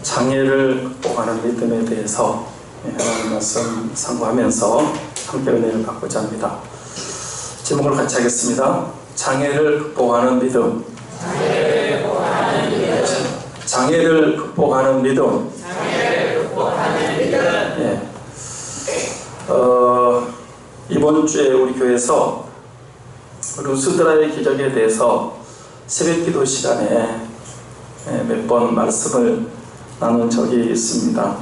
장애를 극복하는 믿음에 대해서 하나님 말씀 상고하면서 함께 은혜를 받고자 합니다. 제목을 같이 하겠습니다. 장애를 극복하는 믿음. 장애를 극복하는 믿음. 예. 이번 주에 우리 교회에서 루스드라의 기적에 대해서 새벽기도 시간에 몇 번 말씀을 나눈 적이 있습니다.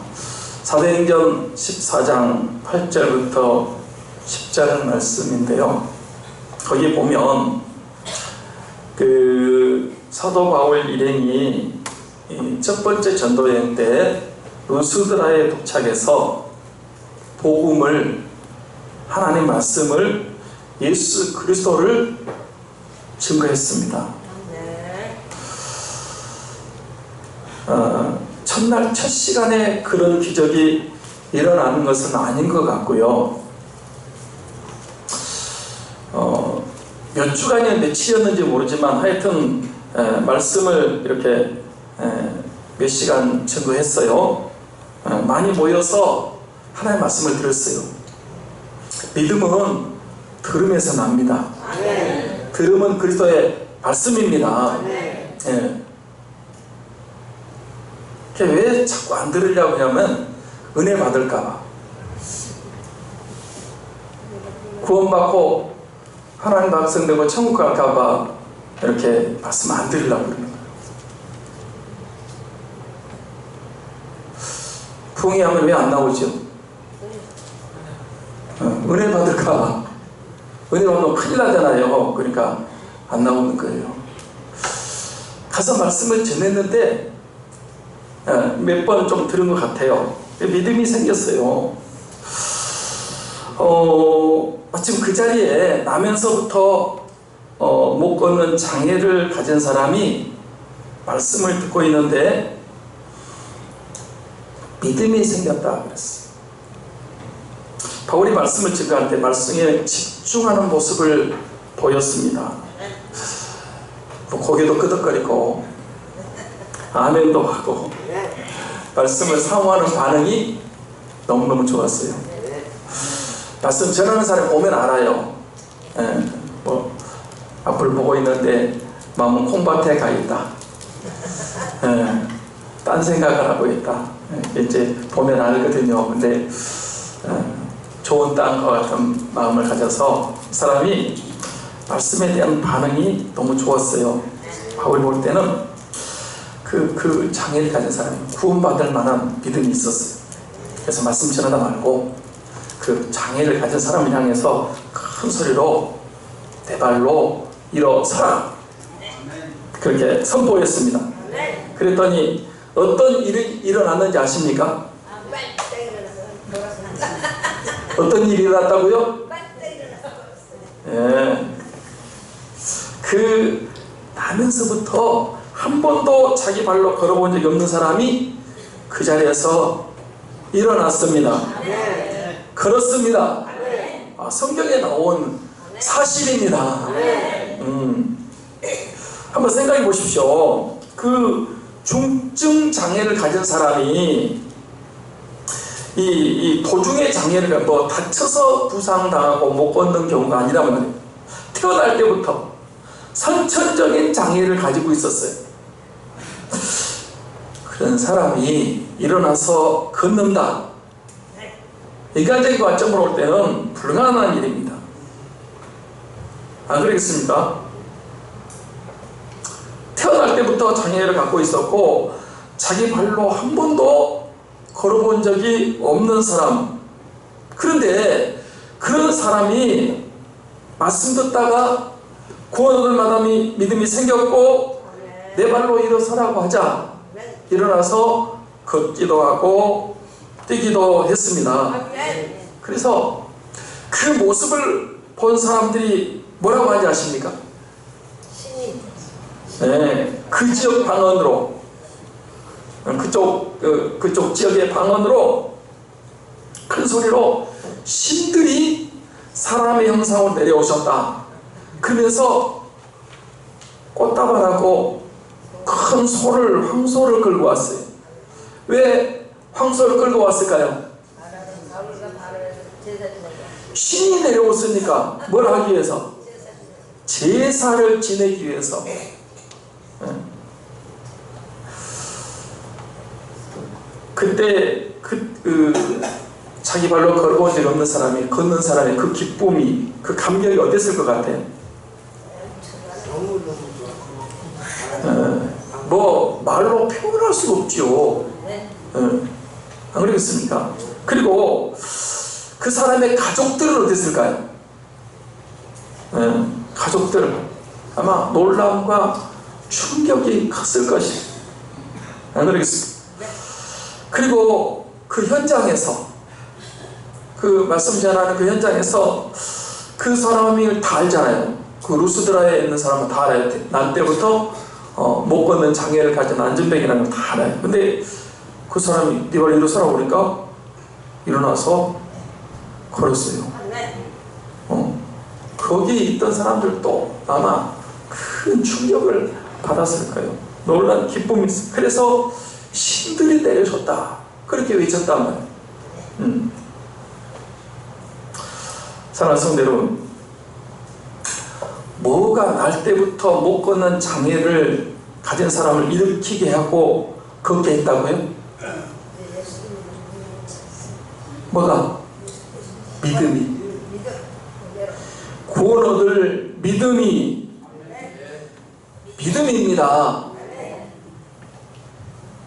사도행전 14장 8절부터 10절 말씀인데요. 거기 보면 그 사도 바울 일행이 첫 번째 전도여행 때 루스드라에 도착해서 복음을, 하나님 말씀을, 예수 그리스도를 증거했습니다. 첫날 첫 시간에 그런 기적이 일어나는 것은 아닌 것 같고요. 몇 주간이 며칠이었는지 모르지만 하여튼 말씀을 이렇게 몇 시간 증거했어요. 많이 모여서 하나님의 말씀을 들었어요. 믿음은 들음에서 납니다. 들음은 그리스도의 말씀입니다. 왜 자꾸 안 들으려고 하냐면 은혜 받을까봐, 구원받고 하나님 백성되고 천국 갈까봐 이렇게 말씀 안 들으려고 그러는 거예요. 부흥회하면 왜 안 나오죠? 은혜 받을까봐. 은혜 받으면 큰일 나잖아요. 그러니까 안 나오는 거예요. 가서 말씀을 전했는데 몇 번 좀 들은 것 같아요. 믿음이 생겼어요. 마침 그 자리에 나면서부터 못 걷는 장애를 가진 사람이 말씀을 듣고 있는데 믿음이 생겼다 그랬어요. 바울이 말씀을 증거할 때 말씀에 집중하는 모습을 보였습니다. 고개도 끄덕거리고 아멘도 하고 말씀을 사모하는 반응이 너무너무 좋았어요. 말씀 전하는 사람 보면 알아요. 앞을 보고 있는데 마음은 콩밭에 가 있다. 딴 생각을 하고 있다. 이제 보면 알거든요. 근데 좋은 땅과 같은 마음을 가져서 사람이 말씀에 대한 반응이 너무 좋았어요. 바울이 볼 때는 그 장애를 가진 사람이 구원받을 만한 믿음이 있었어요. 그래서 말씀 전하다 말고 그 장애를 가진 사람을 향해서 큰 소리로 내 발로 일어서라, 그렇게 선포했습니다. 그랬더니 어떤 일이 일어났는지 아십니까? 어떤 일이 일어났다고요? 그 나면서부터 한 번도 자기 발로 걸어본 적이 없는 사람이 그 자리에서 일어났습니다. 걸었습니다. 성경에 나온 사실입니다. 한번 생각해 보십시오. 그 중증 장애를 가진 사람이 이 도중에 장애를 다쳐서 부상당하고 못 걷는 경우가 아니라면 태어날 때부터 선천적인 장애를 가지고 있었어요. 그런 사람이 일어나서 걷는다. 인간적인 관점으로 볼 때는 불가능한 일입니다. 안 그러겠습니까? 태어날 때부터 장애를 갖고 있었고 자기 발로 한 번도 걸어본 적이 없는 사람. 그런데 그런 사람이 말씀 듣다가 구원 얻을 만한 믿음이 생겼고 내 발로 일어서라고 하자 일어나서 걷기도 하고 뛰기도 했습니다. 그래서 그 모습을 본 사람들이 뭐라고 하는지 아십니까? 그 지역 방언으로, 그쪽 지역의 방언으로 큰 소리로 신들이 사람의 형상으로 내려오셨다. 그러면서 꽃다발하고 큰 소를, 황소를 끌고 왔어요. 왜 황소를 끌고 왔을까요? 신이 내려왔으니까 뭘 하기 위해서? 제사를 지내기 위해서. 그때 자기 발로 걸어본 적 없는 사람이, 걷는 사람의 그 기쁨이, 그 감격이 어땠을 것 같아요? 뭐 말로 표현할 수가 없지요. 안 그러겠습니까? 그리고 그 사람의 가족들은 어땠을까요? 가족들 아마 놀라움과 충격이 컸을 것이. 안 그러겠습니까? 그리고 그 현장에서, 그 말씀 전하는 그 현장에서 그 사람이 다 알잖아요. 그 루스드라에 있는 사람은 다 알아요. 난 때부터 못 걷는 장애를 가진 안전뱅이라는 걸 다 알아요. 근데 그 사람이 네 발 일어서라고 그러니까 일어나서 걸었어요. 거기 있던 사람들도 아마 큰 충격을 받았을 거예요. 놀란 기쁨이 있어요. 그래서 신들이 내려줬다, 그렇게 외쳤단 말이에요. 사랑하는 성도 여러분, 뭐가 날 때부터 못 걷는 장애를 가진 사람을 일으키게 하고 걷게 했다고요? 뭐가? 믿음이. 구원 얻을 믿음입니다.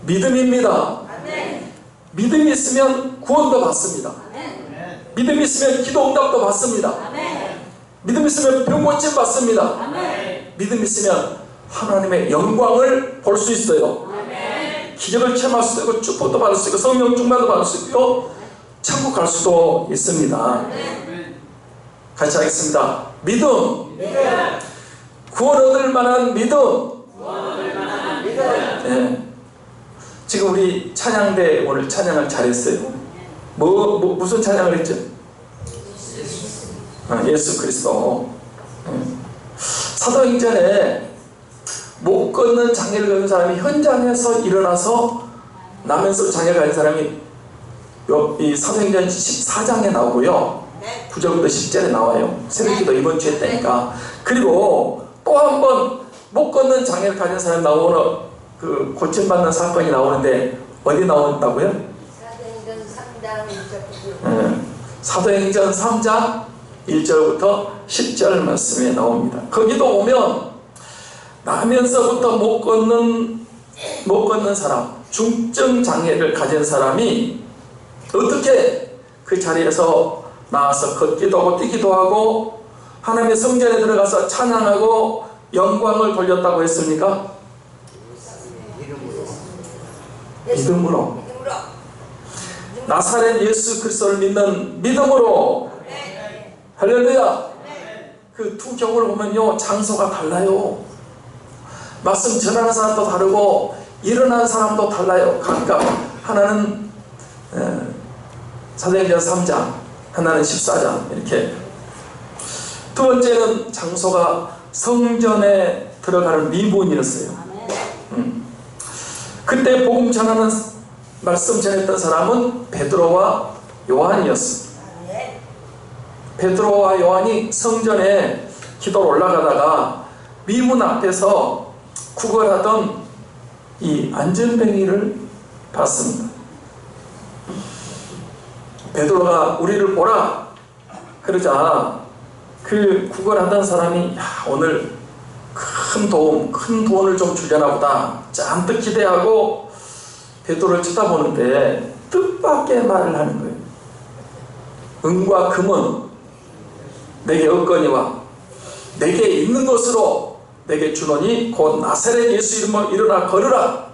믿음입니다. 믿음이 있으면 구원도 받습니다. 믿음이 있으면 기도 응답도 받습니다. 믿음이 있으면 병 고침 받습니다. 믿음이 있으면 하나님의 영광을 볼 수 있어요. 기적을 체험할 수도 있고, 축복도 받을 수 있고, 성령 충만도 받을 수 있고, 천국 갈 수도 있습니다. 같이 하겠습니다. 믿음. 구원 얻을 만한 믿음. 네. 지금 우리 찬양대 오늘 찬양을 잘했어요. 무슨 찬양을 했죠? 예수 그리스도. 사도행전에 못 걷는 장애를 가진 사람이 현장에서 일어나서 나면서 장애가 가진 사람이 이 사도행전 14장에 나오고요. 9절부터 10절에 나와요. 새벽기도 이번 주에 때니까. 그리고 또 한 번 못 걷는 장애를 가진 사람이 나오는 그 고침받는 사건이 나오는데 어디 나온다고요? 사도행전 3장 1절부터 10절 말씀에 나옵니다. 거기도 오면 나면서부터 못 걷는 사람, 중증 장애를 가진 사람이 어떻게 그 자리에서 나와서 걷기도 하고 뛰기도 하고 하나님의 성전에 들어가서 찬양하고 영광을 돌렸다고 했습니까? 믿음으로. 나사렛 예수 그리스도를 믿는 믿음으로. 할렐루야. 그 두 경우를 보면요, 장소가 달라요. 말씀 전하는 사람도 다르고 일어나는 사람도 달라요. 각각. 하나는 사도행전 3장, 하나는 14장 이렇게. 두 번째는 장소가 성전에 들어가는 미문이었어요. 그때 복음 전하는 말씀 전했던 사람은 베드로와 요한이었습니다. 베드로와 요한이 성전에 기도로 올라가다가 미문 앞에서 구걸하던 이 안전뱅이를 봤습니다. 베드로가 우리를 보라 그러자 그 구걸하던 사람이 오늘 큰 돈을 좀 주려나 보다 잔뜩 기대하고 베드로를 쳐다보는데 뜻밖의 말을 하는 거예요. 은과 금은 내게 없거니와 내게 있는 것으로 내게 주노니 곧 나사렛 예수 이름으로 일어나 걸으라.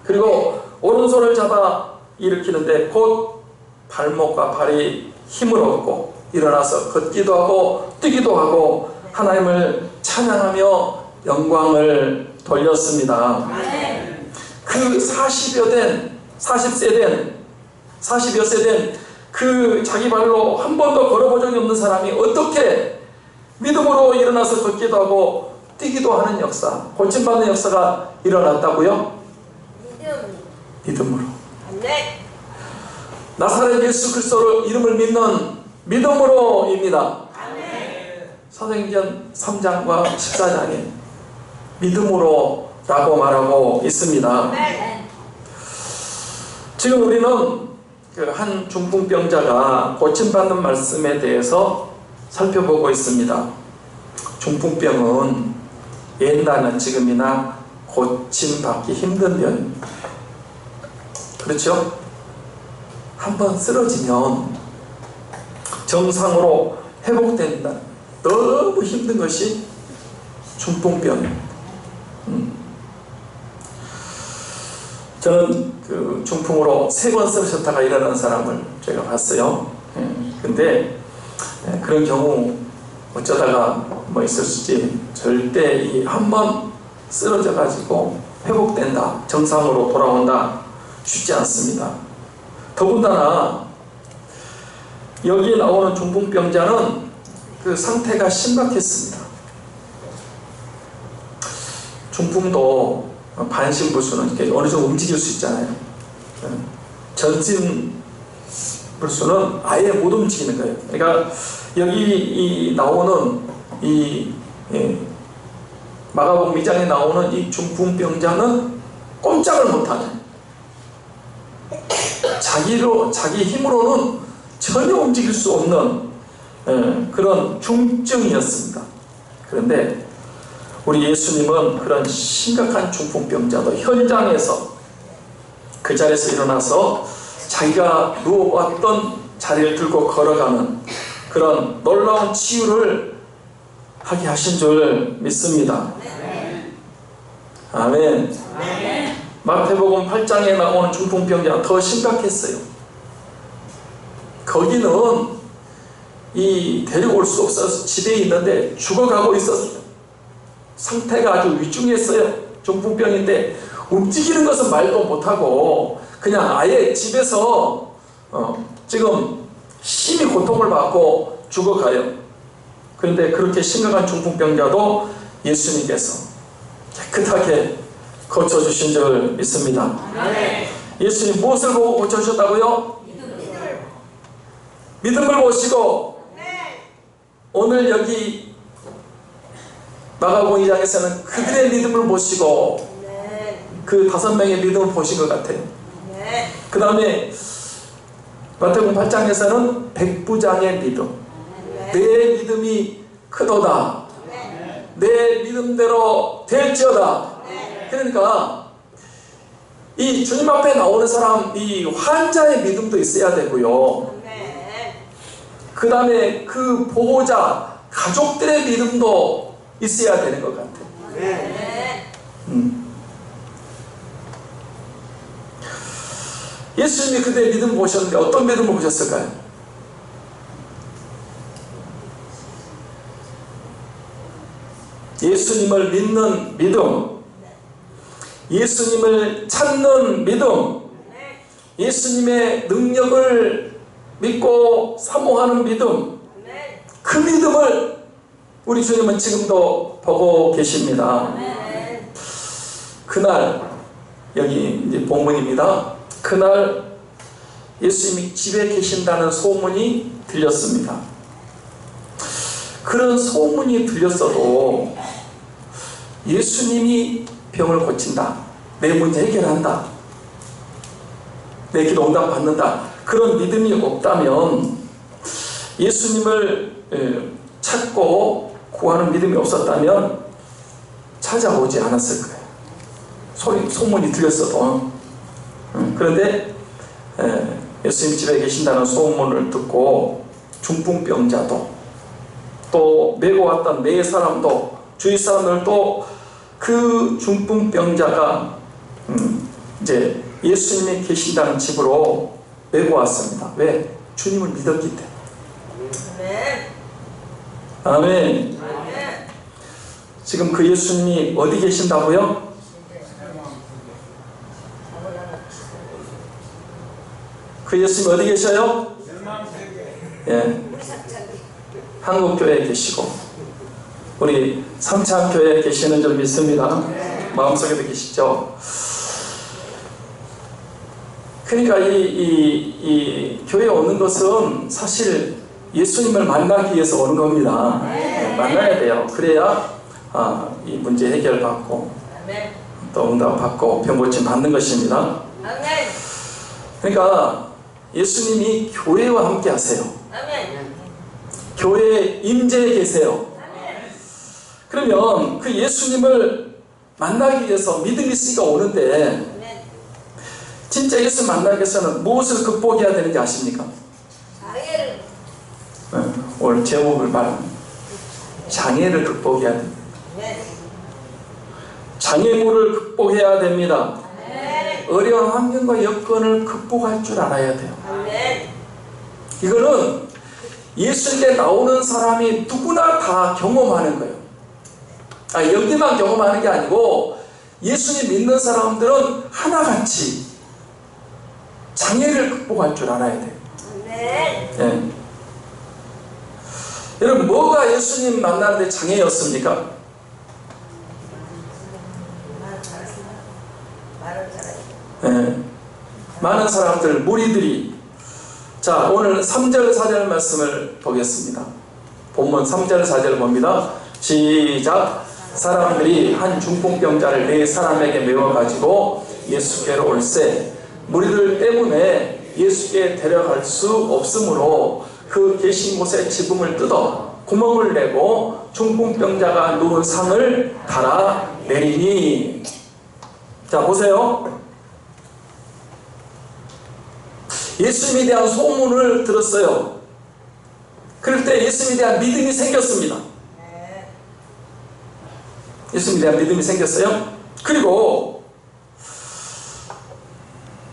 그리고 오른손을 잡아 일으키는데 곧 발목과 발이 힘을 얻고 일어나서 걷기도 하고 뛰기도 하고 하나님을 찬양하며 영광을 돌렸습니다. 그 40여 세 된 그 자기 발로 한 번도 걸어본 적이 없는 사람이 어떻게 믿음으로 일어나서 걷기도 하고 뛰기도 하는 역사, 고침받는 역사가 일어났다고요? 믿음으로. 네. 나사렛 예수 그리스도를 이름을 믿는 믿음으로입니다. 사도행전 3장과 14장에 믿음으로 라고 말하고 있습니다. 지금 우리는 그 한 중풍병자가 고침받는 말씀에 대해서 살펴보고 있습니다. 중풍병은 옛날이나 지금이나 고침받기 힘든 병입니다. 그렇죠? 한번 쓰러지면 정상으로 회복된다. 너무 힘든 것이 중풍병입니다. 저는 그 중풍으로 3번 쓰러졌다가 일어난 사람을 제가 봤어요. 근데 그런 경우 어쩌다가 뭐 있었을지 절대 이 한 번 쓰러져 가지고 회복된다, 정상으로 돌아온다 쉽지 않습니다. 더군다나 여기 나오는 중풍병자는 그 상태가 심각했습니다. 중풍도 반신불수는 이렇게 어느 정도 움직일 수 있잖아요. 전신불수는 아예 못 움직이는 거예요. 그러니까 여기 나오는 이 마가복음 2장에 나오는 이 중풍병자는 꼼짝을 못하는, 자기 힘으로는 전혀 움직일 수 없는 그런 중증이었습니다. 그런데 우리 예수님은 그런 심각한 중풍병자도 현장에서 그 자리에서 일어나서 자기가 누워왔던 자리를 들고 걸어가는 그런 놀라운 치유를 하게 하신 줄 믿습니다. 아멘. 마태복음 8장에 나오는 중풍병자는 더 심각했어요. 거기는 이 데려올 수 없어서 집에 있는데 죽어가고 있었어요. 상태가 아주 위중했어요. 중풍병인데 움직이는 것은 말도 못하고 그냥 아예 집에서 지금 심히 고통을 받고 죽어가요. 그런데 그렇게 심각한 중풍병자도 예수님께서 깨끗하게 고쳐주신 줄 믿습니다. 예수님 무엇을 보고 고쳐주셨다고요? 믿음을 보시고 오늘 여기 마가복음 2장에서는 그들의 믿음을 보시고 그 5명의 믿음을 보신 것 같아요. 그 다음에 마태복음 8장에서는 백부장의 믿음, 내 믿음이 크도다, 내 믿음대로 될지어다. 그러니까 이 주님 앞에 나오는 사람, 이 환자의 믿음도 있어야 되고요, 그 다음에 그 보호자 가족들의 믿음도 있어야 되는 것 같아요. 예수님이 그들의 믿음을 보셨는데 어떤 믿음을 보셨을까요? 예수님을 믿는 믿음, 예수님을 찾는 믿음, 예수님의 능력을 믿고 사모하는 믿음, 그 믿음을 우리 주님은 지금도 보고 계십니다. 그날, 여기 이제 본문입니다. 그날 예수님이 집에 계신다는 소문이 들렸습니다. 그런 소문이 들렸어도 예수님이 병을 고친다, 내 문제 해결한다, 내 기도 응답 받는다, 그런 믿음이 없다면, 예수님을 찾고 구하는 믿음이 없었다면 찾아오지 않았을 거예요. 소문이 들렸어도. 그런데 예수님 집에 계신다는 소문을 듣고 중풍병자도 또 메고 왔던 네 사람도 주위 사람들도 그 중풍병자가 이제 예수님이 계신다는 집으로 메고 왔습니다. 왜? 주님을 믿었기 때문에. 아멘. 지금 그 예수님이 어디 계신다고요? 그 예수님 어디 계셔요? 예, 한국교회에 계시고 우리 삼창교회에 계시는 줄 믿습니다. 마음속에도 계시죠? 그러니까 이 교회에 오는 것은 사실 예수님을 만나기 위해서 오는 겁니다. 만나야 돼요. 그래야 이 문제 해결받고 또 응답받고 병고침 받는 것입니다. 그러니까 예수님이 교회와 함께 하세요. 교회에 임재해 계세요. 그러면 그 예수님을 만나기 위해서 믿음이 있으니까 오는데, 진짜 예수 만나기 위해서는 무엇을 극복해야 되는지 아십니까? 장애를. 오늘 제목을 말합니다. 장애를 극복해야 됩니다. 장애물을 극복해야 됩니다. 어려운 환경과 여건을 극복할 줄 알아야 돼요. 이거는 예수님께 나오는 사람이 누구나 다 경험하는 거예요. 여기만 경험하는 게 아니고 예수님 믿는 사람들은 하나같이 장애를 극복할 줄 알아야 돼요. 네. 여러분, 뭐가 예수님 만나는데 장애였습니까? 네. 많은 사람들, 무리들이. 자, 오늘 3절 4절 말씀을 보겠습니다. 본문 3절 4절 봅니다. 시작. 사람들이 한 중풍병자를 4사람에게 메워가지고 예수께로 올세, 무리들 때문에 예수께 데려갈 수 없으므로 그 계신 곳에 지붕을 뜯어 구멍을 내고 중풍병자가 누운 상을 달아 내리니. 자, 보세요. 예수님에 대한 소문을 들었어요. 그럴 때 예수님에 대한 믿음이 생겼습니다. 예수님에 대한 믿음이 생겼어요. 그리고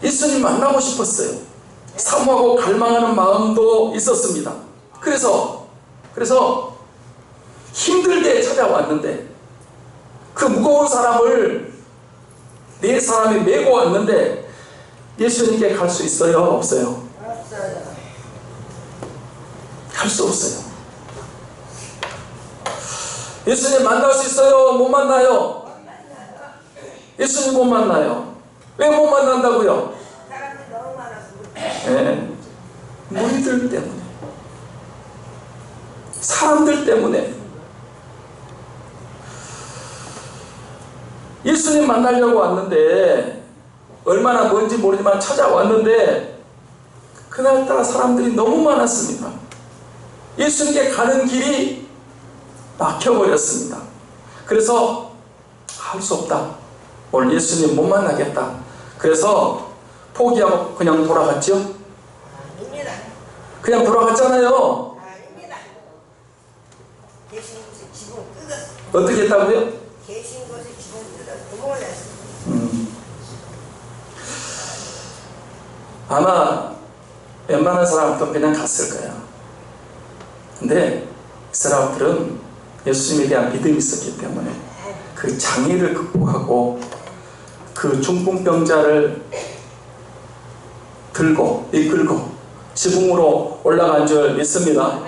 예수님 만나고 싶었어요. 사모하고 갈망하는 마음도 있었습니다. 그래서 힘들게 찾아왔는데, 그 무거운 사람을 4사람이 메고 왔는데 예수님께 갈 수 있어요? 없어요? 갈 수 없어요. 예수님 만날 수 있어요? 못 만나요? 예수님 못 만나요. 왜 못 만난다고요? 네. 무리들 때문에, 사람들 때문에. 예수님 만나려고 왔는데, 얼마나 먼지 모르지만 찾아왔는데 그날따라 사람들이 너무 많았습니다. 예수님께 가는 길이 막혀버렸습니다. 그래서 할 수 없다. 오늘 예수님 못 만나겠다. 그래서 포기하고 그냥 돌아갔죠? 아닙니다. 그냥 돌아갔잖아요. 아닙니다. 계신 곳에 지붕 뜯었어요. 어떻게 했다고요? 계신 곳에 지붕 뜯어서 구멍을 냈어요. 아마 웬만한 사람도 그냥 갔을 거예요. 근데 이 사람들은 예수님에 대한 믿음이 있었기 때문에 그 장애를 극복하고 그 중풍병자를 들고 이끌고 지붕으로 올라간 줄 믿습니다.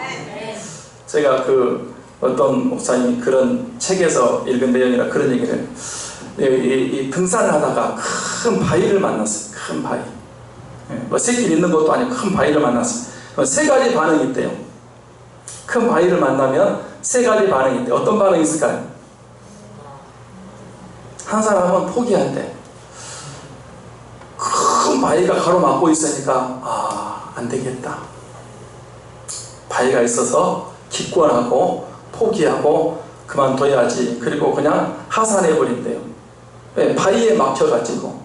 제가 그 어떤 목사님 그런 책에서 읽은 내용이라 그런 얘기를, 이 등산을 하다가 큰 바위를 만났어요. 큰 바위. 뭐 새길 있는 것도 아니고 큰 바위를 만났어요. 3가지 반응이 있대요. 큰 바위를 만나면 3가지 반응이 있대요. 어떤 반응이 있을까요? 한 사람은 포기한대. 큰 바위가 가로막고 있으니까 안 되겠다. 바위가 있어서 기권하고 포기하고 그만둬야지. 그리고 그냥 하산해버린대요. 바위에 막혀가지고.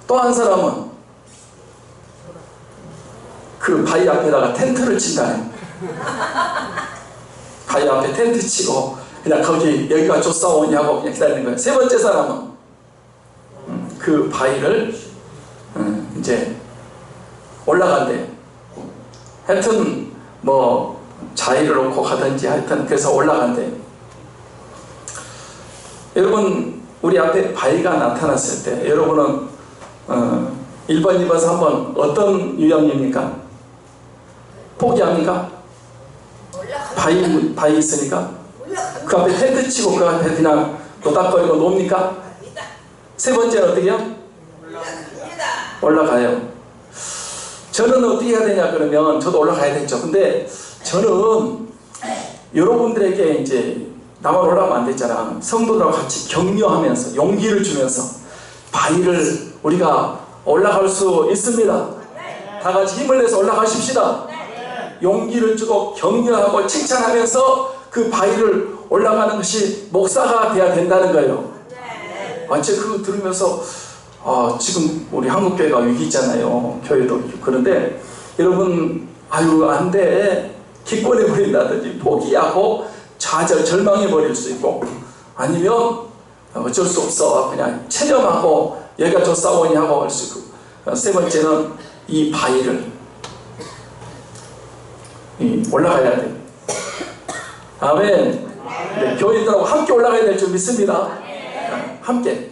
또 한 사람은 그 바위 앞에다가 텐트를 친다네. 바위 앞에 텐트 치고 그냥 여기가 좋사오냐고 그냥 기다리는 거예요. 3번째 사람은 그 바위를 이제 올라간대요. 하여튼 뭐 자의를 놓고 가든지 하여튼 그래서 올라간대요. 여러분, 우리 앞에 바위가 나타났을 때 여러분은 1번, 2번, 3번 어떤 유형입니까? 포기합니까? 바위 있으니까? 그 앞에 텐트 치고 그 앞에 그냥 노닥거리고 놉니까? 3번째는 어떻게 해요? 올라가요. 저는 어떻게 해야 되냐 그러면 저도 올라가야 되죠. 근데 저는 여러분들에게 이제 나만 올라가면 안 되잖아. 성도들하고 같이 격려하면서 용기를 주면서 바위를 우리가 올라갈 수 있습니다. 다 같이 힘을 내서 올라가십시다. 용기를 주고 격려하고 칭찬하면서 그 바위를 올라가는 것이 목사가 돼야 된다는 거예요. 완전 그거 들으면서 지금 우리 한국교회가 위기 있잖아요. 교회도. 그런데 여러분 안 돼. 기권해버린다든지 포기하고 좌절 절망해버릴 수 있고, 아니면 어쩔 수 없어 그냥 체념하고 얘가 저 싸우니 하고 할 수 있고, 세 번째는 이 바위를 올라가야 돼. 아멘. 네, 교인들하고 함께 올라가야 될 줄 믿습니다. 함께.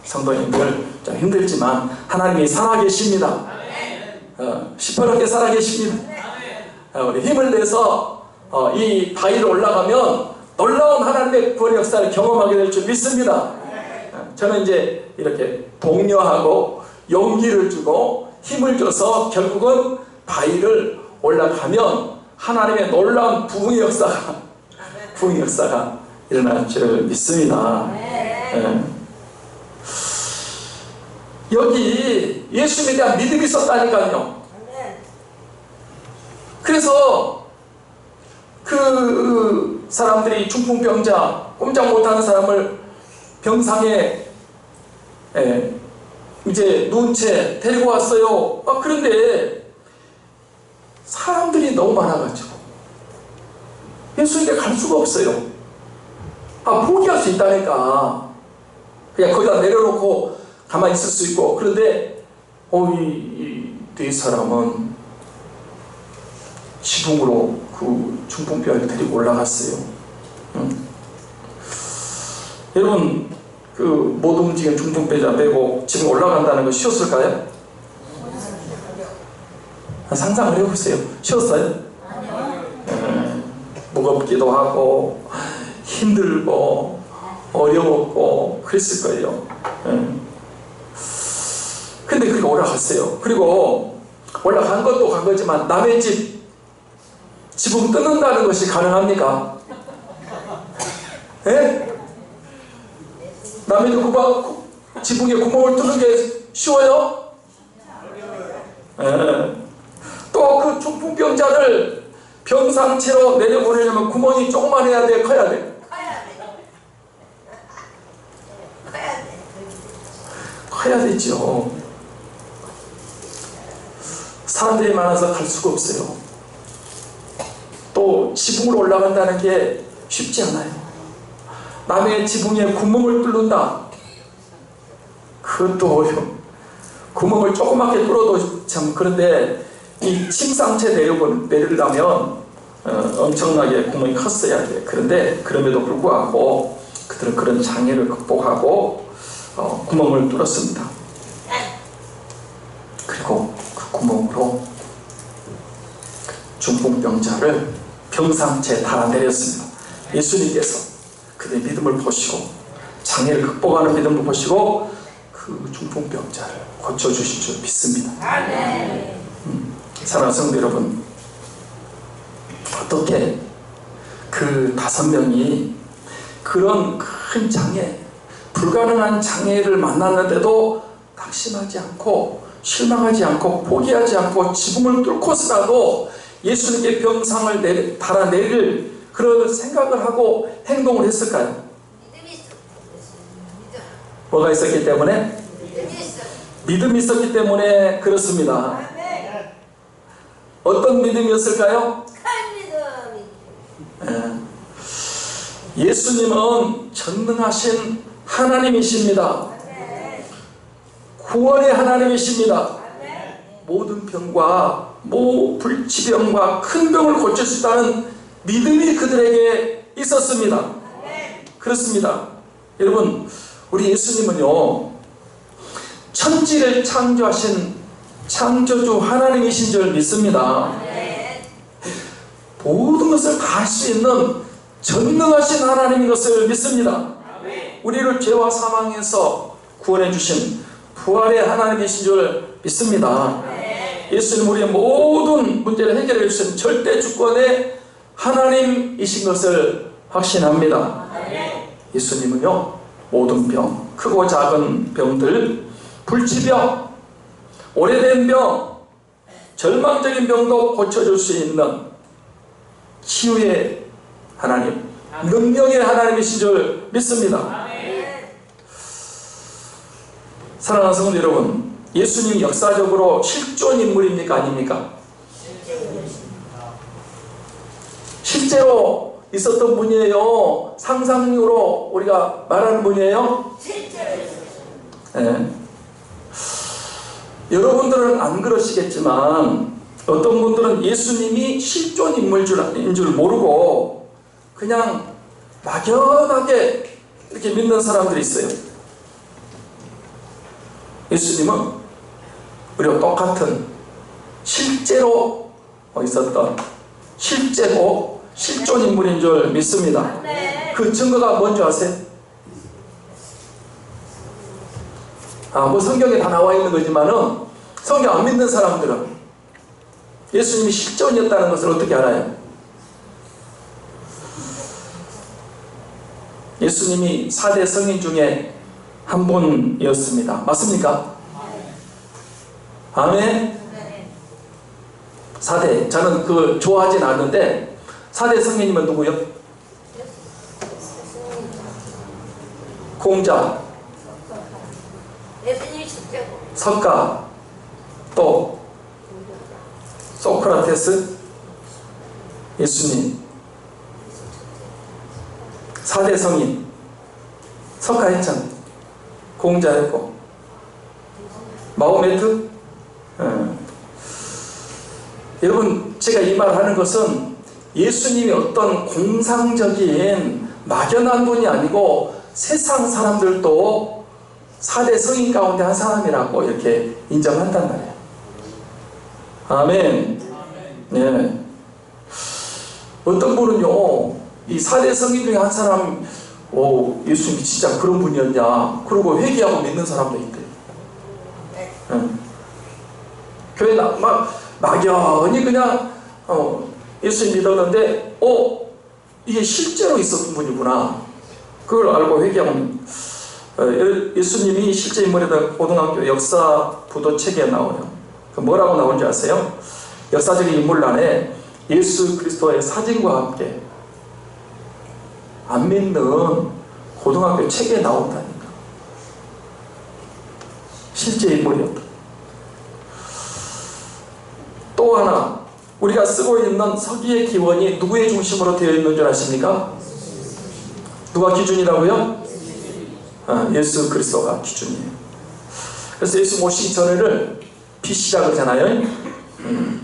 성도님들 좀 힘들지만 하나님이 살아계십니다. 시퍼렇게 살아계십니다. 우리 힘을 내서 이 바위를 올라가면 놀라운 하나님의 구원의 역사를 경험하게 될 줄 믿습니다. 저는 이제 이렇게 독려하고 용기를 주고 힘을 줘서 결국은 바위를 올라가면 하나님의 놀라운 부흥의 역사가 일어날 줄 믿습니다. 여기 예수님에 대한 믿음이 있었다니까요. 그래서 그 사람들이 중풍병자, 꼼짝 못하는 사람을 병상에 이제 누운 채 데리고 왔어요. 그런데 사람들이 너무 많아가지고 예수님께 갈 수가 없어요. 포기할 수 있다니까. 그냥 거기다 내려놓고 가만히 있을 수 있고. 그런데 이 네 사람은 지붕으로 그 중풍병을 데리고 올라갔어요. 여러분 그 못 움직이는 중풍병자 빼고 지금 올라간다는 거 쉬웠을까요? 상상을 해보세요. 쉬웠어요? 무겁기도 하고 힘들고 어려웠고 그랬을 거예요. 근데 그렇게 올라갔어요. 그리고 올라간 것도 간 거지만 남의 집 지붕 뜯는다는 것이 가능합니까? 남의 집 지붕에 구멍을 뚫는 게 쉬워요? 또 그 중풍병자를 병상체로 내려보내려면 구멍이 조금만 해야 돼? 커야 돼? 커야 되죠. 사람들이 많아서 갈 수가 없어요. 또 지붕으로 올라간다는 게 쉽지 않아요. 남의 지붕에 구멍을 뚫는다. 그것도 어려워. 구멍을 조그맣게 뚫어도 참, 그런데 이 침상체 내리려면 엄청나게 구멍이 컸어야 돼. 그런데 그럼에도 불구하고 그들은 그런 장애를 극복하고 구멍을 뚫었습니다. 그리고 그 구멍으로 중풍병자를 병상체에 달아내렸습니다. 예수님께서 그들의 믿음을 보시고 장애를 극복하는 믿음을 보시고 그 중풍병자를 고쳐주실 줄 믿습니다. 사랑하는 성도 여러분, 어떻게 그 5명이 그런 큰 장애, 불가능한 장애를 만났는데도 낙심하지 않고 실망하지 않고 포기하지 않고 지붕을 뚫고서라도 예수님께 병상을 달아내릴 그런 생각을 하고 행동을 했을까요? 뭐가 있었기 때문에? 믿음이 있었기 때문에 그렇습니다. 어떤 믿음이었을까요? 예수님은 전능하신 하나님이십니다. 구원의 하나님이십니다. 모든 병과 불치병과 큰 병을 고칠 수 있다는 믿음이 그들에게 있었습니다. 그렇습니다. 여러분, 우리 예수님은요, 천지를 창조하신 창조주 하나님이신 줄 믿습니다. 모든 것을 다 할 수 있는 전능하신 하나님인 것을 믿습니다. 우리를 죄와 사망에서 구원해 주신 부활의 하나님이신 줄 믿습니다. 예수님 우리의 모든 문제를 해결해 주신 절대 주권의 하나님이신 것을 확신합니다. 예수님은요, 모든 병, 크고 작은 병들, 불치병, 오래된 병, 절망적인 병도 고쳐줄 수 있는 치유의 하나님, 능력의 하나님이신 줄 믿습니다. 사랑하는 성도 여러분, 예수님 역사적으로 실존 인물입니까? 아닙니까? 실제로 있었던 분이에요? 상상으로 우리가 말하는 분이에요? 네. 여러분들은 안 그러시겠지만 어떤 분들은 예수님이 실존 인물인 줄 모르고 그냥 막연하게 이렇게 믿는 사람들이 있어요. 예수님은 우리와 똑같은 실제로 있었던 실제로 실존 인물인 줄 믿습니다. 그 증거가 뭔지 아세요? 뭐 성경에 다 나와 있는 거지만은 성경 안 믿는 사람들은 예수님이 실존이었다는 것을 어떻게 알아요? 예수님이 4대 성인 중에 한 분이었습니다. 맞습니까? 아멘? 4대. 저는 그걸 좋아하진 않는데 4대 성인이면 누구요? 공자, 석가, 또 소크라테스, 예수님. 4대 성인. 석가 했잖아. 공자 했고 마호메트. 여러분, 제가 이 말 하는 것은 예수님이 어떤 공상적인 막연한 분이 아니고 세상 사람들도 4대 성인 가운데 한 사람이라고 이렇게 인정한단 말이에요. 아멘. 네. 어떤 분은요, 이 4대 성인 중에 한 사람, 예수님이 진짜 그런 분이었냐, 그러고 회개하고 믿는 사람도 있대요. 네. 교회 막연히 그냥 예수님 믿었는데 이게 실제로 있었던 분이구나, 그걸 알고 회개하면 예수님이 실제 인물이다. 고등학교 역사 부도 책에 나오요. 뭐라고 나온지 아세요? 역사적인 인물란에 예수 그리스도의 사진과 함께 안 믿는 고등학교 책에 나온다니까. 실제 인물이었다. 또 하나, 우리가 쓰고 있는 서기의 기원이 누구의 중심으로 되어 있는 줄 아십니까? 누가 기준이라고요? 예수 그리스도가 기준이에요. 그래서 예수 모시기 전에를 BC라고 그러잖아요.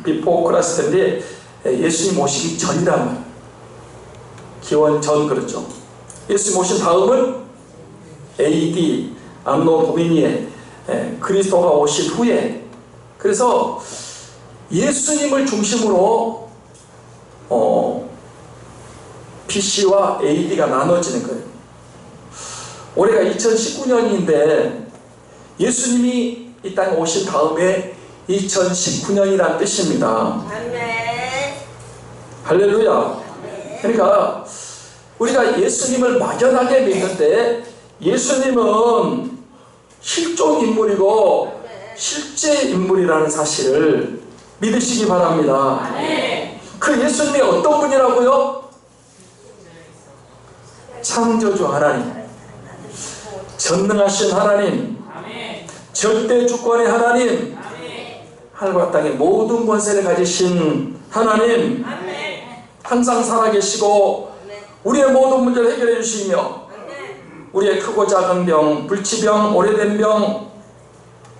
비포 크라스트인데 예수님 모시기 전이란 말. 기원 전 그렇죠. 예수님 모신 다음은 AD, 안노 도미니에, 그리스도가 오신 후에. 그래서 예수님을 중심으로 BC와 AD가 나눠지는 거예요. 올해가 2019년인데 예수님이 이 땅에 오신 다음에 2019년이란 뜻입니다. 할렐루야. 그러니까 우리가 예수님을 막연하게 믿는데 예수님은 실존 인물이고 실제 인물이라는 사실을 믿으시기 바랍니다. 그 예수님이 어떤 분이라고요? 창조주 하나님, 전능하신 하나님, 절대 주권의 하나님, 하늘과 땅의 모든 권세를 가지신 하나님, 항상 살아계시고 우리의 모든 문제를 해결해 주시며 우리의 크고 작은 병, 불치병, 오래된 병,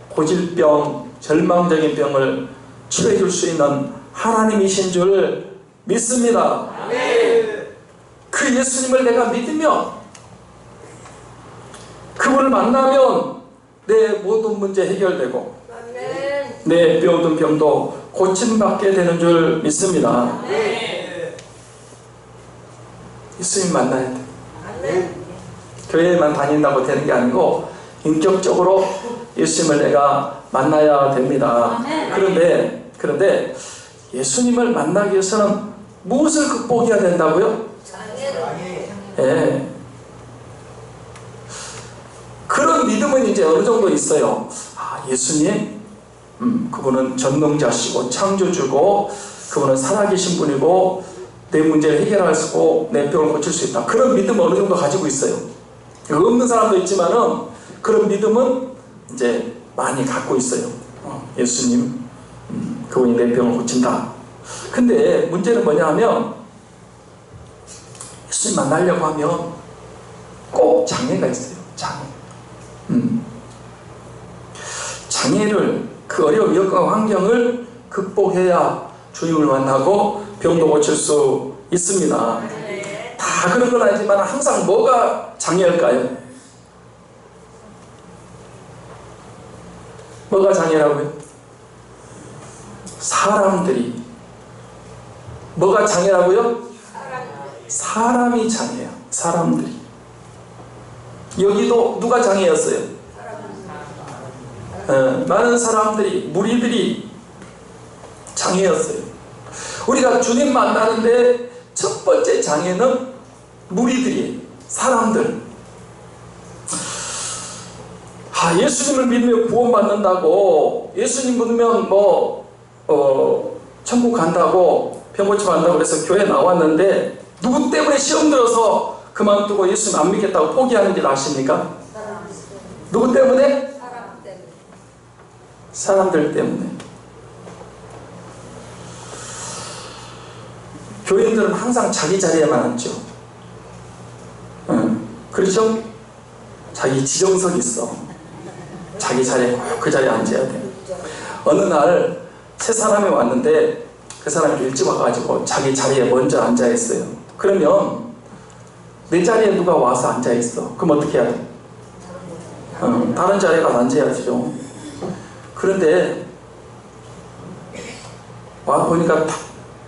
고질병, 절망적인 병을 치료해 줄 수 있는 하나님이신 줄 믿습니다. 그 예수님을 내가 믿으며 그분을 만나면 내 모든 문제 해결되고 내 모든 병도 고침받게 되는 줄 믿습니다. 예수님 만나야 돼. 교회에만 다닌다고 되는 게 아니고 인격적으로 예수님을 내가 만나야 됩니다. 그런데 예수님을 만나기 위해서는 무엇을 극복해야 된다고요? 예. 그런 믿음은 이제 어느 정도 있어요. 예수님, 그분은 전능자시고 창조주고 그분은 살아계신 분이고 내 문제를 해결할 수 있고 내 병을 고칠 수 있다. 그런 믿음을 어느 정도 가지고 있어요. 없는 사람도 있지만은 그런 믿음은 이제 많이 갖고 있어요. 예수님, 그분이 내 병을 고친다. 근데 문제는 뭐냐 하면 예수님 만나려고 하면 꼭 장애가 있어요. 장애를, 그 어려운 여건 환경을 극복해야 주님을 만나고 병도 고칠 수 있습니다. 다 그런 건 아니지만 항상 뭐가 장애일까요? 뭐가 장애라고요? 사람들이. 뭐가 장애라고요? 사람이 장애야. 사람들이. 여기도 누가 장애였어요? 많은 사람들이, 무리들이 장애였어요. 우리가 주님 만나는데 첫 번째 장애는 무리들이에요. 사람들. 예수님을 믿으면 구원받는다고, 예수님 믿으면 천국 간다고, 병고침 한다고 그래서 교회 나왔는데 누구 때문에 시험 들어서 그만두고 예수님 안 믿겠다고 포기하는지 아십니까? 누구 때문에? 사람들 때문에. 교인들은 항상 자기 자리에만 앉죠. 그렇죠? 자기 지정석이 있어. 자기 자리에 꼭 그 자리에 앉아야 돼. 어느 날 세 사람이 왔는데 그 사람이 일찍 와가지고 자기 자리에 먼저 앉아 있어요. 그러면 내 자리에 누가 와서 앉아 있어. 그럼 어떻게 해야 돼? 다른 자리에 가서 앉아야죠. 그런데 와 보니까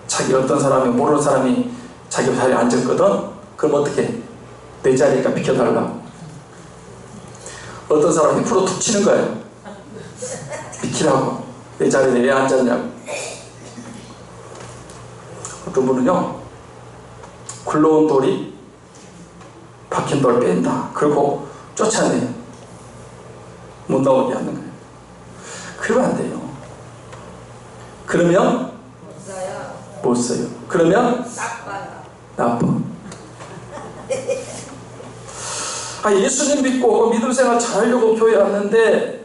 자기 어떤 사람이, 모르는 사람이 자기 자리에 앉았거든. 그럼 어떻게 해? 내 자리니까 비켜달라. 어떤 사람이 풀어 툭 치는 거예요. 비키라고. 내 자리에 왜 앉았냐고. 어떤 분은요, 굴러온 돌이 박힌 돌 뺀다. 그리고 쫓아내요. 못 나오게 하는 거예요. 그러면 안 돼요. 그러면 못 써요. 그러면 나빠. 예수님 믿고 믿음 생활 잘하려고 교회 왔는데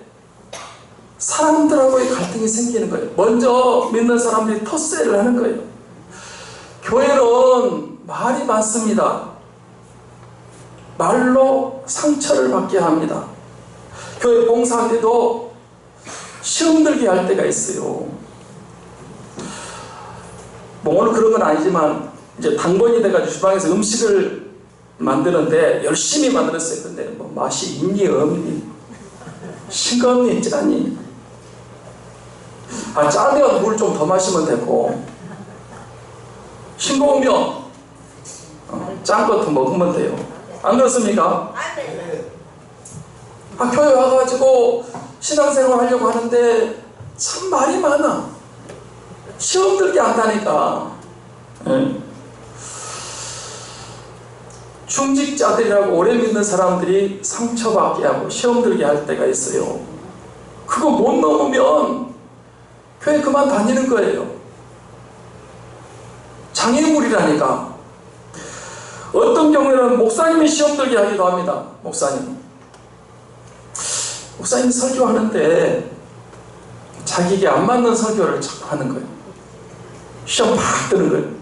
사람들하고의 갈등이 생기는 거예요. 먼저 믿는 사람들이 텃세를 하는 거예요. 교회는 말이 많습니다. 말로 상처를 받게 합니다. 교회 봉사할 때도 시험 들게 할 때가 있어요. 오늘 그런 건 아니지만 이제 당번이 돼가지고 주방에서 음식을 만드는데 열심히 만들었어요. 근데 맛이 있니 없니, 싱겁니 짜니. 짜면 물 좀 더 마시면 되고, 싱거우면 짠 것도 먹으면 돼요. 안 그렇습니까? 교회 와가지고 신앙생활 하려고 하는데 참 말이 많아. 시험 들게 한다니까. 중직자들이라고 오래 믿는 사람들이 상처받게 하고 시험 들게 할 때가 있어요. 그거 못 넘으면 교회 그만 다니는 거예요. 장애물이라니까. 어떤 경우에는 목사님이 시험 들게 하기도 합니다. 목사님 설교하는데 자기에게 안 맞는 설교를 자꾸 하는 거예요. 시험 팍 뜨는 거예요.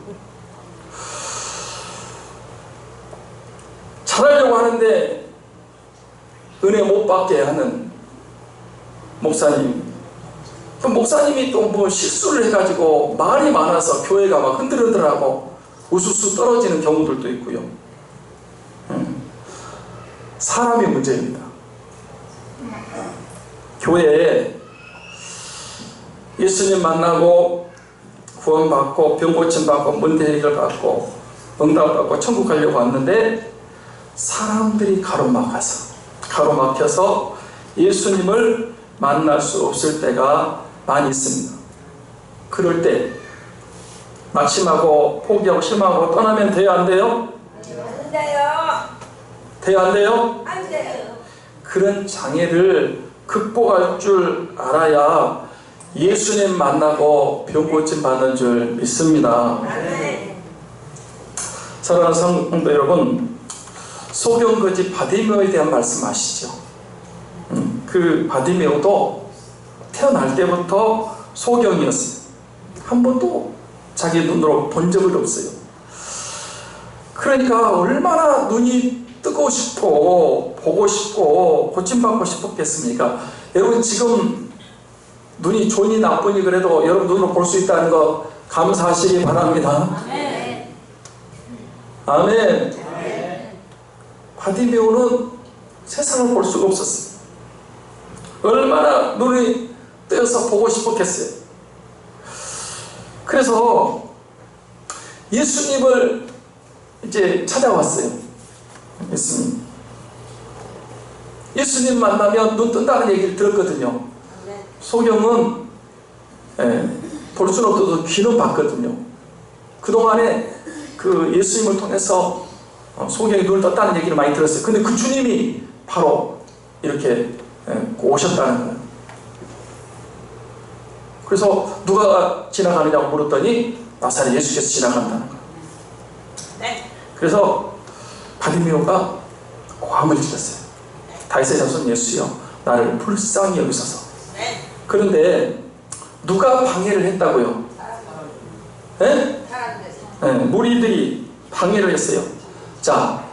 잘하려고 하는데 은혜 못 받게 하는 목사님. 그 목사님이 또 실수를 해가지고 말이 많아서 교회가 막 흔들흔들하고 우수수 떨어지는 경우들도 있고요. 사람이 문제입니다. 교회에 예수님 만나고 구원받고 병고침받고 문제 해결받고 응답받고 천국 가려고 왔는데 사람들이 가로막혀서 예수님을 만날 수 없을 때가 많이 있습니다. 그럴 때 낙심하고 포기하고 실망하고 떠나면 돼요, 안 돼요? 안 돼요. 돼요, 안 돼요? 안 돼요. 그런 장애를 극복할 줄 알아야 예수님 만나고 병 고침 받는 줄 믿습니다. 아멘. 사랑하는 성도 여러분, 소경거지 바디메오에 대한 말씀 아시죠? 그 바디메오도 태어날 때부터 소경이었어요. 한 번도 자기 눈으로 본 적은 없어요. 그러니까 얼마나 눈이 뜨고 싶고 보고 싶고 고침받고 싶었겠습니까? 여러분 지금 눈이 좋으니 나쁘니 그래도 여러분 눈으로 볼 수 있다는 거 감사하시기 바랍니다. 아멘. 아멘. 바디메오는 세상을 볼 수가 없었어요. 얼마나 눈이 뜨여서 보고 싶었겠어요. 그래서 예수님을 이제 찾아왔어요. 예수님 만나면 눈 뜬다는 얘기를 들었거든요. 소경은 볼 수는 없어도 귀는 봤거든요. 그동안에 그 예수님을 통해서 소경이 눈을 떴다는 얘기를 많이 들었어요. 근데 그 주님이 바로 이렇게 오셨다는 거예요. 그래서 누가 지나가느냐고 물었더니 나사렛 예수께서 지나간다는 거예요. 그래서 바디메오가 고함을 질렀어요. 다윗의 자손 예수여, 나를 불쌍히 여기소서. 그런데 누가 방해를 했다고요? 무리들이 방해를 했어요. 자,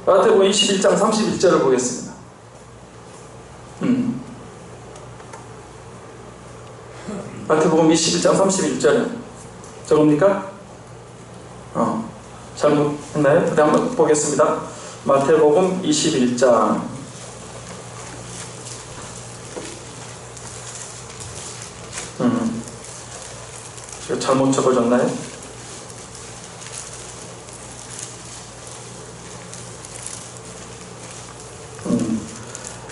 마태복음 21장 31절을 보겠습니다. 마태복음 21장 31절 적읍니까? 잘못했나요? 그때 한번 보겠습니다. 마태복음 21장 제가 잘못 적어줬나요?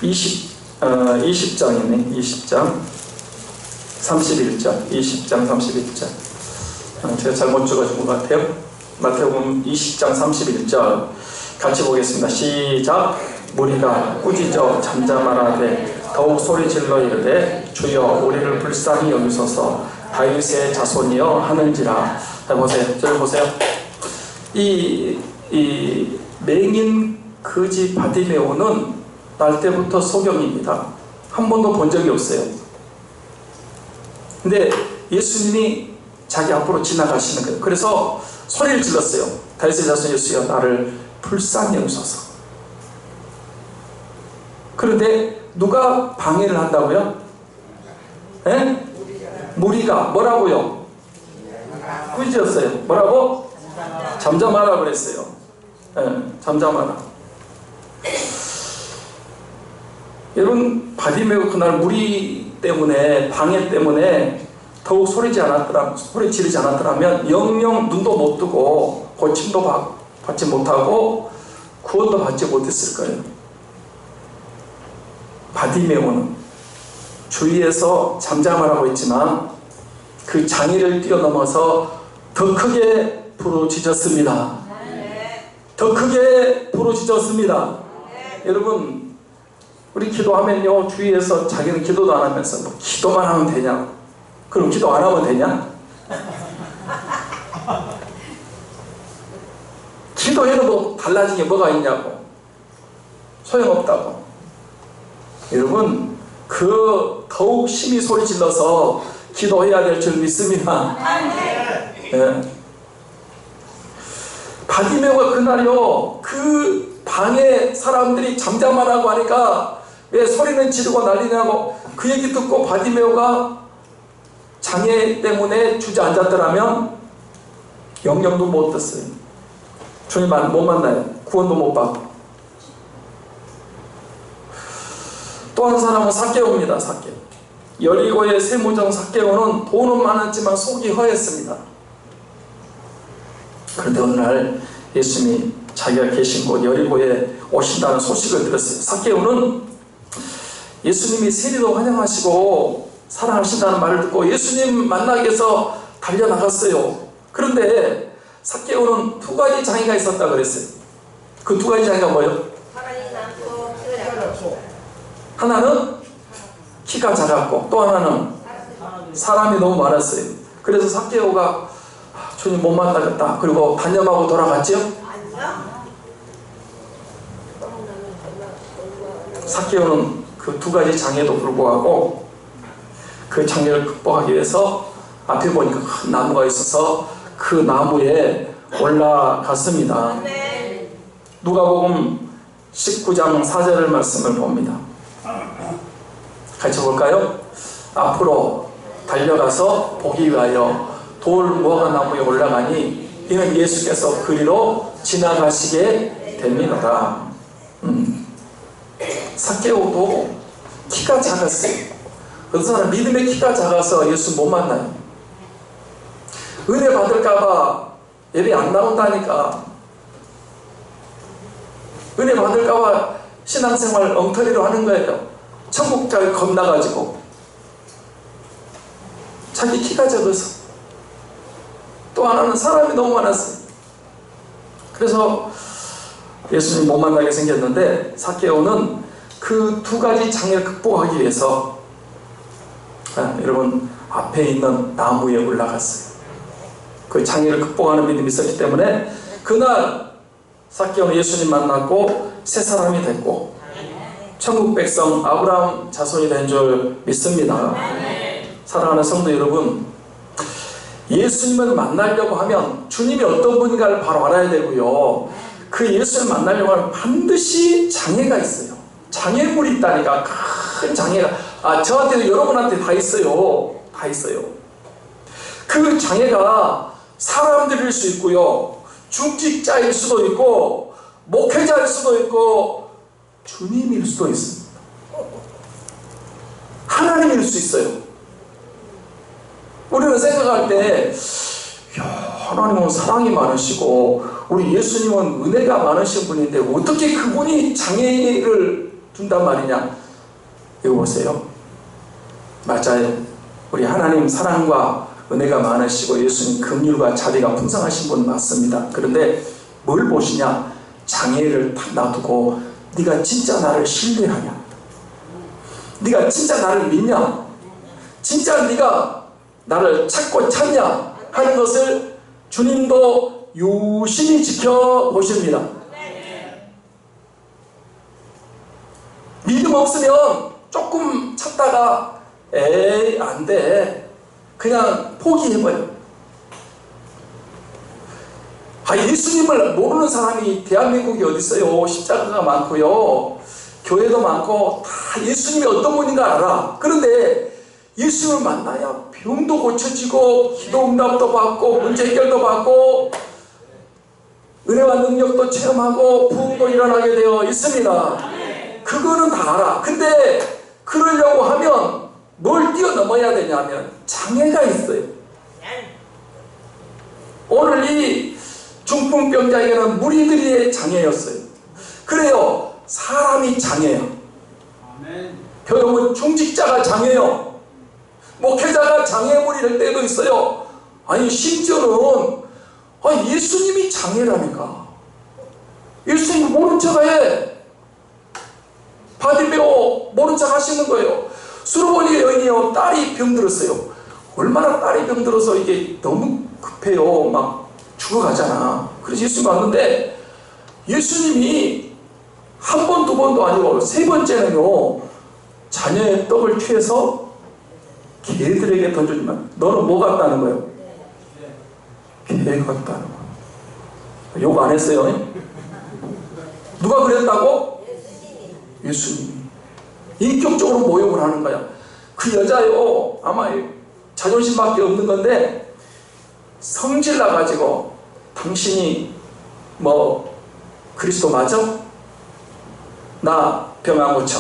20장이네. 20장 31절 20장 31절 제가 잘못 적어준 것 같아요. 마태복음 20장 31절 같이 보겠습니다. 시작. 무리가 꾸짖어 잠잠하라되 더욱 소리질러 이르되 주여 우리를 불쌍히 여기소서 다윗의 자손이여 하는지라. 자, 보세요. 저기 보세요. 이 맹인 거지 바디메오는 날 때부터 소경입니다. 한 번도 본 적이 없어요. 근데 예수님이 자기 앞으로 지나가시는 거예요. 그래서 소리를 질렀어요. 다윗의 자손 예수여 나를 불쌍히 여기소서. 그런데 누가 방해를 한다고요? 무리가 뭐라고요? 꾸짖었어요. 뭐라고? 잠잠하라 그랬어요. 잠잠하라. 여러분 바디메오 그날 무리 때문에 방해 때문에 더욱 소리 지르지 않았더라면 영영 눈도 못 뜨고 고침도 받지 못하고 구원도 받지 못했을 거예요. 바디메오는 주위에서 잠잠하라고 했지만 그 장애를 뛰어넘어서 더 크게 부르짖었습니다. 더 크게 부르짖었습니다. 여러분 우리 기도하면요 주위에서 자기는 기도도 안 하면서 뭐 기도만 하면 되냐? 그럼 기도 안 하면 되냐? 기도해도 뭐 달라진 게 뭐가 있냐고. 소용없다고. 여러분 그 더욱 심히 소리 질러서 기도해야 될 줄 믿습니다. 바디메오가 그날요 그 방에 사람들이 잠잠하라고 하니까 왜 소리는 지르고 난리냐고 그 얘기 듣고 바디메오가 장애 때문에 주저앉았더라면 영영도 못 떴어요. 주님 못 만나요. 구원도 못 받고. 또 한 사람은 삭개오입니다. 삭개오. 여리고의 세무정 삭개오는 돈은 많았지만 속이 허했습니다. 그런데 어느 날 예수님이 자기가 계신 곳 여리고에 오신다는 소식을 들었어요. 삭개오는 예수님이 세리도 환영하시고 사랑하신다는 말을 듣고 예수님 만나기 위해서 달려나갔어요. 그런데 삭개오는 두 가지 장애가 있었다 그랬어요. 그 두 가지 장애가 뭐예요? 하나는 키가 작았고 또 하나는 사람이 너무 많았어요. 그래서 삭개오가 주님 못 만나겠다. 그리고 단념하고 돌아갔죠. 삭개오는 그 두 가지 장애도 불구하고 그 장애를 극복하기 위해서 앞에 보니까 큰 나무가 있어서 그 나무에 올라갔습니다. 누가복음 19장 4절 말씀을 봅니다. 같이 볼까요? 앞으로 달려가서 보기 위하여 돌 무화과나무에 올라가니 이는 예수께서 그리로 지나가시게 됨이로라. 삭개오도 키가 작았어요. 그 사람 믿음의 키가 작아서 예수 못 만나요. 은혜 받을까봐 예배 안 나온다니까. 은혜 받을까봐 신앙생활 엉터리로 하는 거예요. 천국까지 겁나가지고. 자기 키가 작아서. 또 하나는 사람이 너무 많았어요. 그래서 예수님 못 만나게 생겼는데 삭개오는 그 두 가지 장애를 극복하기 위해서 여러분 앞에 있는 나무에 올라갔어요. 그 장애를 극복하는 믿음이 있었기 때문에 그날 삭개오는 예수님 만났고 새 사람이 됐고 천국 백성 아브라함 자손이 된 줄 믿습니다. 사랑하는 성도 여러분, 예수님을 만나려고 하면 주님이 어떤 분인가를 바로 알아야 되고요. 그 예수님을 만나려고 하면 반드시 장애가 있어요. 장애물이 있다니까. 큰 장애가 저한테도 여러분한테 다 있어요. 다 있어요. 그 장애가 사람들일 수 있고요, 중직자일 수도 있고 목회자일 수도 있고 주님일 수도 있습니다. 하나님일 수 있어요. 우리는 생각할 때 하나님은 사랑이 많으시고 우리 예수님은 은혜가 많으신 분인데 어떻게 그분이 장애를 준단 말이냐. 이거 보세요. 맞아요. 우리 하나님 사랑과 은혜가 많으시고 예수님 긍휼과 자비가 풍성하신 분 맞습니다. 그런데 뭘 보시냐. 장애를 딱 놔두고 네가 진짜 나를 신뢰하냐, 네가 진짜 나를 믿냐, 진짜 네가 나를 찾고 찾냐 하는 것을 주님도 유심히 지켜보십니다. 믿음 없으면 조금 찾다가 에이 안돼 그냥 포기해버려. 예수님을 모르는 사람이 대한민국에 어디 있어요. 십자가가 많고요, 교회도 많고 다 예수님이 어떤 분인가 알아. 그런데 예수님을 만나야 병도 고쳐지고 기도 응답도 받고 문제 해결도 받고 은혜와 능력도 체험하고 부흥도 일어나게 되어 있습니다. 그거는 다 알아. 근데 그러려고 하면 뭘 뛰어넘어야 되냐면 장애가 있어요. 오늘 이 중풍병자에게는 무리들의 장애였어요. 그래요. 사람이 장애야. 여러분 중직자가 장애요. 목회자가 장애물이 될 때도 있어요. 아니 심지어는 예수님이 장애라니까. 예수님 모른 척해. 바디메오 모른 척 하시는 거예요. 수르보니 여인이요, 딸이 병들었어요. 얼마나 딸이 병들어서 이게 너무 급해요. 막 죽어가잖아. 그래서 예수님 왔는데 예수님이 한 번, 두 번도 아니고 세 번째는요, 자녀의 떡을 취해서 개들에게 던져주면 너는 뭐 같다는 거예요? 개 같다는 거예요. 욕 안 했어요. 누가 그랬다고? 예수님이. 인격적으로 모욕을 하는 거야. 그 여자요, 아마 자존심밖에 없는 건데 성질 나가지고 당신이 뭐 그리스도 맞아? 나 병 안 고쳐.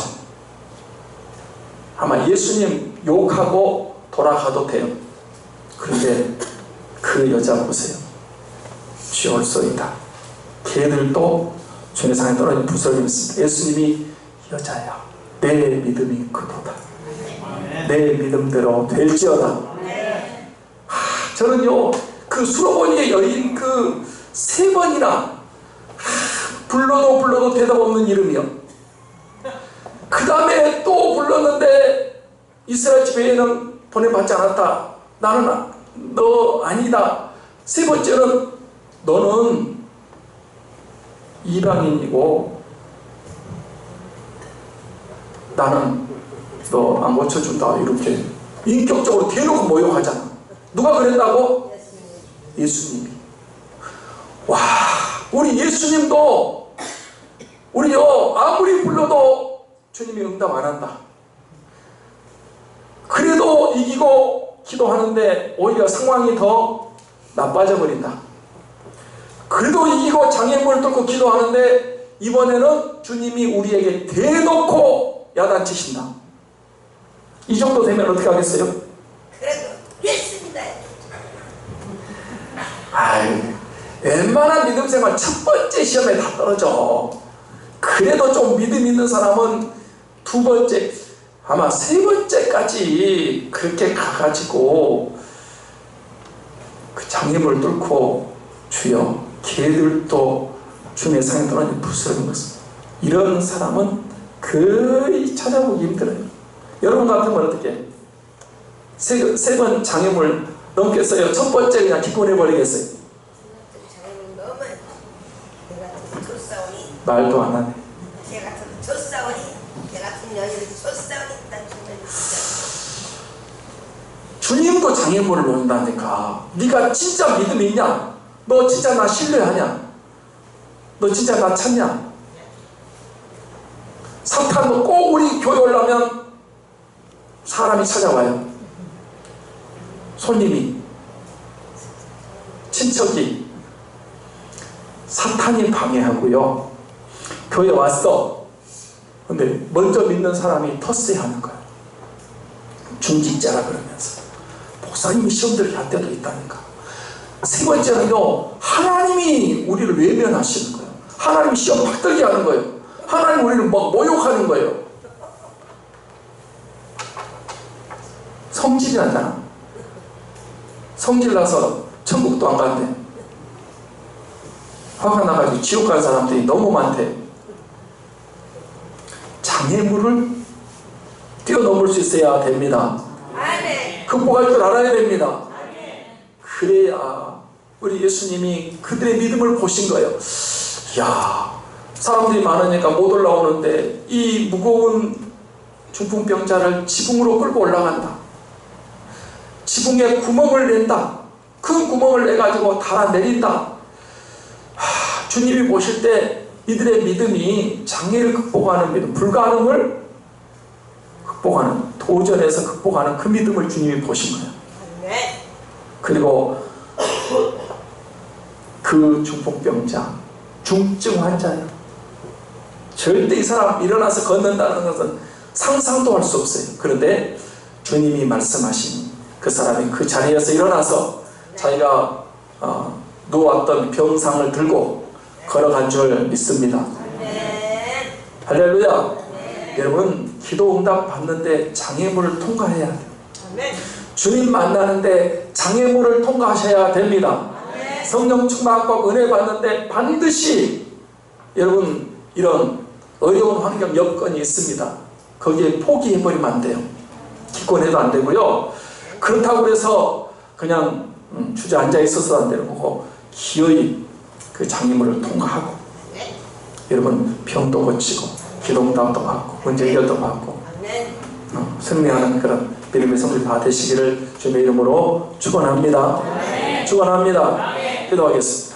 아마 예수님 욕하고 돌아가도 돼요. 그런데 그 여자 보세요. 쥐올소이다. 개들도 주님의 상에 떨어진 부스러기였습니다. 예수님이 여자야. 내 믿음이 크도다. 내 믿음대로 될지어다. 저는요 그 수로보니의 여인 그 3번이나 불러도 대답 없는 이름이요. 그 다음에 또 불렀는데 이스라엘 집회에는 보내받지 않았다. 나는 너 아니다. 3번째는 너는 이방인이고 나는 너 안 고쳐준다. 이렇게 인격적으로 대놓고 모욕하잖아. 누가 그랬다고? 예수님이. 와, 우리 예수님도 우리요 아무리 불러도 주님이 응답 안 한다. 그래도 이기고 기도하는데 오히려 상황이 더 나빠져 버린다. 그래도 이기고 장애물을 뚫고 기도하는데 이번에는 주님이 우리에게 대놓고 야단치신다. 이 정도 되면 어떻게 하겠어요? 그래도 됐습니다. 아유, 웬만한 믿음 생활 첫 번째 시험에 다 떨어져. 그래도 좀 믿음 있는 사람은 2번째, 아마 3번째까지 그렇게 가가지고 그 장애물을 뚫고 주여 걔들도 주님의 상에 떠나니 부스러운 것은 이런 사람은 거의 찾아보기 힘들어요. 여러분 같으면 어떻게? 3번 장애물 넘겠어요? 첫 번째 그냥 기권해버리겠어요? 장애물 넣으면 내 같은 조싸우니 말도 안 하네. 제 같은 조싸우니 내 같은 여인을 조싸우니 난 정말 주님도 장애물을 놓는다니까. 네가 진짜 믿음이 있냐? 너 진짜 나 신뢰하냐? 너 진짜 나 찾냐? 사탄도 꼭 우리 교회 오려면 사람이 찾아와요. 손님이, 친척이. 사탄이 방해하고요. 교회 왔어. 근데 먼저 믿는 사람이 터스하는 거야. 중직자라 그러면서. 목사님이 시험 들게 할 때도 있다니까. 3번째는요, 하나님이 우리를 외면하시는 거예요. 하나님이 시험 팍 들게 하는 거예요. 하나님 우리를 막 모욕하는 거예요. 성질이 나잖아. 성질 나서 천국도 안 간대. 화가 나가지고 지옥 간 사람들이 너무 많대. 장애물을 뛰어넘을 수 있어야 됩니다. 극복할 줄 알아야 됩니다. 그래야 우리 예수님이 그들의 믿음을 보신 거예요. 이야, 사람들이 많으니까 못 올라오는데 이 무거운 중풍병자를 지붕으로 끌고 올라간다. 지붕에 구멍을 낸다. 큰 구멍을 내가지고 달아내린다. 주님이 보실 때 이들의 믿음이 장애를 극복하는 믿음, 불가능을 극복하는, 도전에서 극복하는 그 믿음을 주님이 보신 거예요. 그리고 그 중풍병자, 중증 환자예요. 절대 이 사람 일어나서 걷는다는 것은 상상도 할 수 없어요. 그런데 주님이 말씀하신 그 사람이 그 자리에서 일어나서 자기가 누워왔던 병상을 들고 걸어간 줄 믿습니다. 할렐루야. 여러분, 기도 응답 받는데 장애물을 통과해야 돼요. 주님 만나는데 장애물을 통과하셔야 됩니다. 성령 충만하고 은혜 받는데 반드시 여러분 이런 어려운 환경 여건이 있습니다. 거기에 포기해버리면 안 돼요. 기권해도 안 되고요. 그렇다고 해서 그냥 주저앉아 있어서 안 되는 거고 기어이 그 장애물을 통과하고 여러분 병도 고치고 기도응답도 받고 문제 해결도 받고 승리하는 그런 믿음의 성도들 다 되시기를 주님의 이름으로 축원합니다. 축원합니다. 기도하겠습니다.